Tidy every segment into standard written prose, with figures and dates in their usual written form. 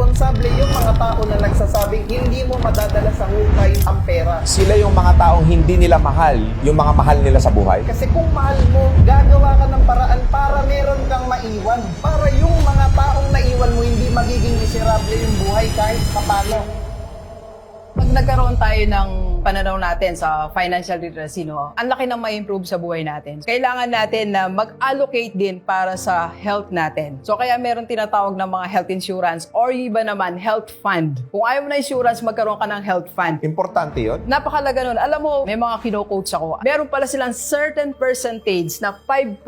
irresponsable yung mga tao na nagsasabing hindi mo madadala sa hukay ang pera. Sila yung mga taong hindi nila mahal yung mga mahal nila sa buhay. Kasi kung mahal mo, gagawa ka ng paraan para meron kang maiwan. Para yung mga taong naiwan mo, hindi magiging miserable yung buhay kahit papano. Pag nagkaroon tayo ng pananaw natin sa financial literacy, no, ang laki ng ma-improve sa buhay natin. Kailangan natin na mag-allocate din para sa health natin. So kaya meron tinatawag ng mga health insurance or iba naman health fund. Kung ayaw mo na insurance, magkaroon ka ng health fund. Importante yun. Napakalaga nun. Alam mo, may mga kino-coach ako. Meron pala silang certain percentage na 5%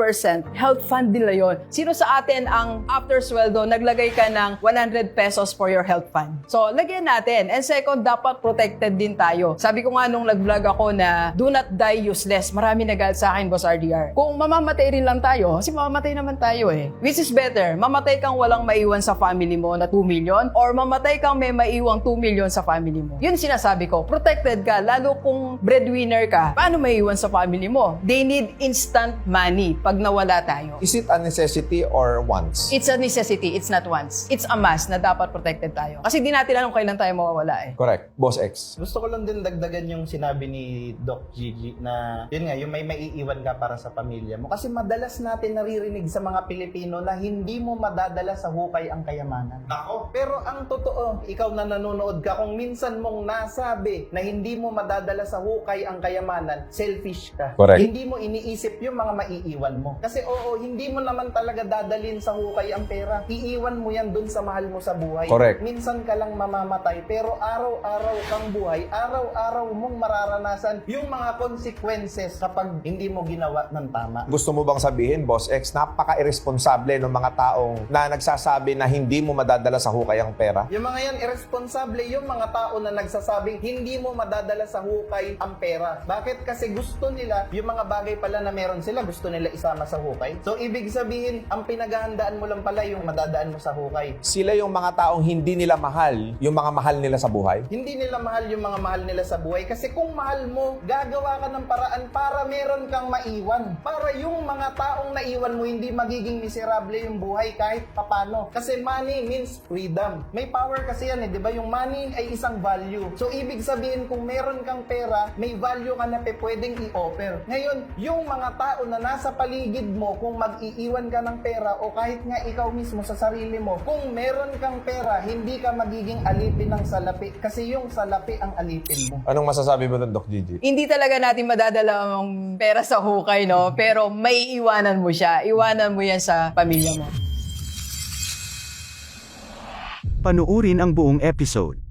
health fund nila yun. Sino sa atin ang after sweldo, naglagay ka ng 100 pesos for your health fund? So, lagyan natin. And second, dapat protected din tayo. Sabi ko nga nung nag-vlog ako na do not die useless. Marami nagalit sa akin, Boss RDR. Kung mamamatay rin lang tayo, kasi mamamatay naman tayo eh. Which is better? Mamatay kang walang maiwan sa family mo na 2 million or mamatay kang may maiwang 2 million sa family mo? Yun sinasabi ko. Protected ka, lalo kung breadwinner ka. Paano maiwan sa family mo? They need instant money pag nawala tayo. Is it a necessity or wants? It's a necessity, it's not wants. It's a must na dapat protected tayo. Kasi di natin alam kailan tayo mawawala eh. Correct. Boss X. Gusto ko lang din dagdagan yung sinabi ni Doc Gigi na yun nga, yung may maiiwan ka para sa pamilya mo. Kasi madalas natin naririnig sa mga Pilipino na hindi mo madadala sa hukay ang kayamanan. Ako. Pero ang totoo, ikaw na nanonood ka, kung minsan mong nasabi na hindi mo madadala sa hukay ang kayamanan, selfish ka. Correct. Hindi mo iniisip yung mga maiiwan mo. Kasi oo, hindi mo naman talaga dadalin sa hukay ang pera. Iiwan mo yan dun sa mahal mo sa buhay. Correct. Minsan ka lang mamamatay, pero araw-araw kang buhay, araw-araw mong mararanasan yung mga consequences kapag hindi mo ginawa ng tama. Gusto mo bang sabihin, Boss X, napaka-irresponsable ng mga taong na nagsasabi na hindi mo madadala sa hukay ang pera? Yung mga yan, irresponsable yung mga tao na nagsasabing hindi mo madadala sa hukay ang pera. Bakit? Kasi gusto nila, yung mga bagay pala na meron sila, gusto nila isama sa hukay. So, ibig sabihin, ang pinaghahandaan mo lang pala yung madadaan mo sa hukay. Sila yung mga taong hindi nila mahal yung mga mahal nila sa buhay. Hindi nila mahal yung mga mahal nila sa buhay kasi kung mahal mo, gagawa ka ng paraan para meron kang maiwan. Para yung mga taong naiwan mo hindi magiging miserable yung buhay kahit papano. Kasi money means freedom. May power kasi yan eh, di ba? Yung money ay isang value. So ibig sabihin kung meron kang pera, may value ka na pwedeng i-offer. Ngayon, yung mga tao na nasa paligid mo, kung mag-iiwan ka ng pera o kahit nga ikaw mismo sa sarili mo, kung meron kang pera, hindi ka magiging alipin ng salapi kasi yung salapi ang alipin mo. Anong masasabi mo doon, Doc Gigi? Hindi talaga natin madadala ang pera sa hukay, no? Pero may iwanan mo siya. Iwanan mo yan sa pamilya mo. Panuurin ang buong episode